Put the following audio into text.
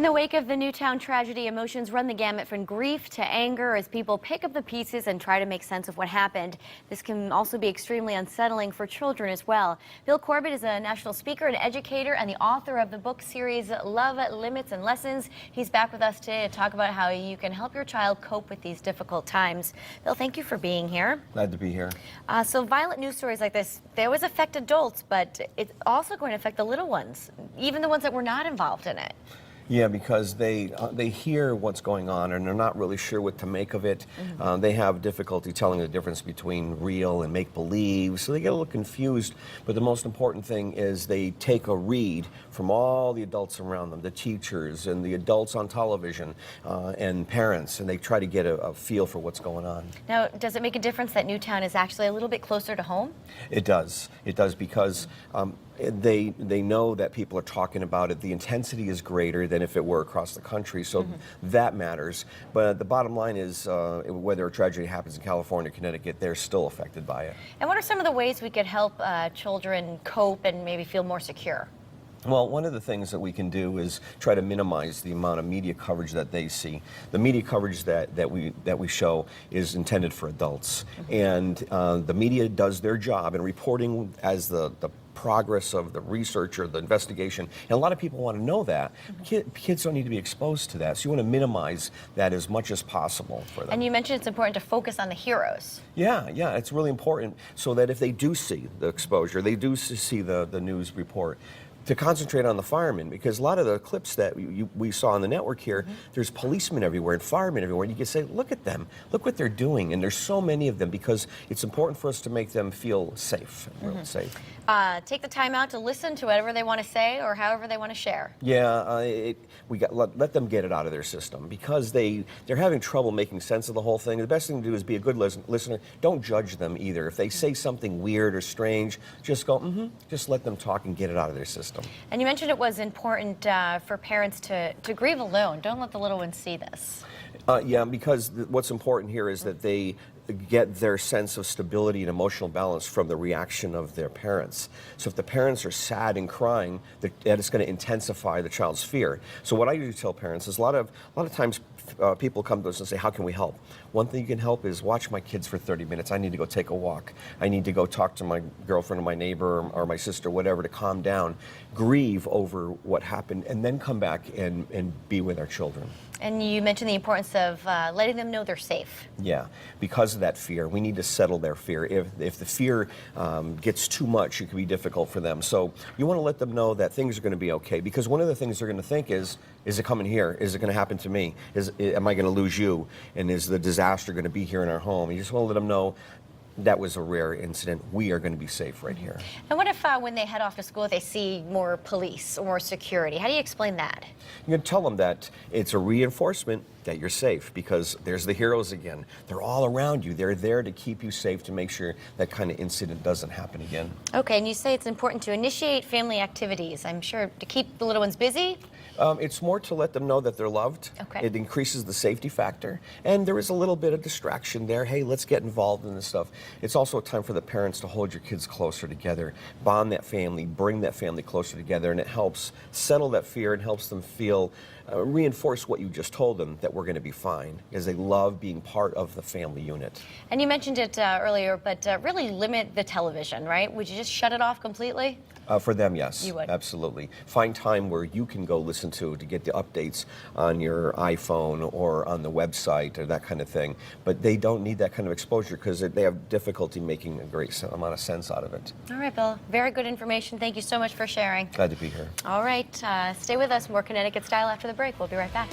the wake of the Newtown tragedy, emotions run the gamut from grief to anger as people pick up the pieces and try to make sense of what happened. This can also be extremely unsettling for children as well. Bill Corbett is a national speaker and educator and the author of the book series Love, Limits, and Lessons. He's back with us today to talk about how you can help your child cope with these difficult times. Bill, thank you for being here. Glad to be here. So violent news stories like this, they always affect adults, but it's also going to affect the little ones, even the ones that were not involved in it. Yeah, because they hear what's going on and they're not really sure what to make of it. They have difficulty telling the difference between real and make-believe, so they get a little confused. But the most important thing is they take a read from all the adults around them, the teachers and the adults on television and parents, and they try to get a feel for what's going on. Now, does it make a difference that Newtown is actually a little bit closer to home? It does. It does because they know that people are talking about it. The intensity is greater than if it were across the country, so that matters. But the bottom line is whether a tragedy happens in California or Connecticut, they're still affected by it. And what are some of the ways we could help children cope and maybe feel more secure? Well, one of the things that we can do is try to minimize the amount of media coverage that they see. The media coverage that we show is intended for adults, and the media does their job in reporting as the progress of the research or the investigation, and a lot of people want to know that. Kids don't need to be exposed to that, so you want to minimize that as much as possible for them. And you mentioned it's important to focus on the heroes. Yeah, it's really important so that if they do see the exposure, they do see the news report, to concentrate on the firemen, because a lot of the clips that we saw on the network here, there's policemen everywhere and firemen everywhere, and you can say, look at them, look what they're doing, and there's so many of them because it's important for us to make them feel safe, really safe. Take the time out to listen to whatever they want to say or however they want to share. Yeah, let them get it out of their system because they're having trouble making sense of the whole thing. The best thing to do is be a good listener. Don't judge them either. If they say something weird or strange, just go, just let them talk and get it out of their system. And you mentioned it was important for parents to grieve alone. Don't let the little ones see this. Yeah, because what's important here is that they get their sense of stability and emotional balance from the reaction of their parents. So if the parents are sad and crying, that is going to intensify the child's fear. So what I usually tell parents is a lot of times people come to us and say, how can we help? One thing you can help is watch my kids for 30 minutes. I need to go take a walk. I need to go talk to my girlfriend or my neighbor or my sister, whatever, to calm down, grieve over what happened, and then come back and be with our children. And you mentioned the importance of letting them know they're safe. Yeah, because of that fear, we need to settle their fear. If the fear gets too much, it can be difficult for them. So you want to let them know that things are going to be okay, because one of the things they're going to think is it coming here? Is it going to happen to me? Am I going to lose you? And is the disaster going to be here in our home? You just want to let them know that was a rare incident. We are going to be safe right here. And what if when they head off to school, they see more police or more security? How do you explain that? You can tell them that it's a reinforcement that you're safe, because there's the heroes again. They're all around you. They're there to keep you safe, to make sure that kind of incident doesn't happen again. Okay, and you say it's important to initiate family activities. I'm sure to keep the little ones busy? It's more to let them know that they're loved. Okay. It increases the safety factor, and there is a little bit of distraction there. Hey, let's get involved in this stuff. It's also a time for the parents to hold your kids closer together, bond that family, bring that family closer together, and it helps settle that fear and helps them feel, reinforce what you just told them, that we're going to be fine, because they love being part of the family unit. And you mentioned it earlier, but really limit the television, right? Would you just shut it off completely? For them, yes. You would? Absolutely. Find time where you can go listen to get the updates on your iPhone or on the website or that kind of thing. But they don't need that kind of exposure because they have difficulty making a great amount of sense out of it. All right, Bill. Very good information. Thank you so much for sharing. Glad to be here. All right. Stay with us. More Connecticut Style after the break. We'll be right back.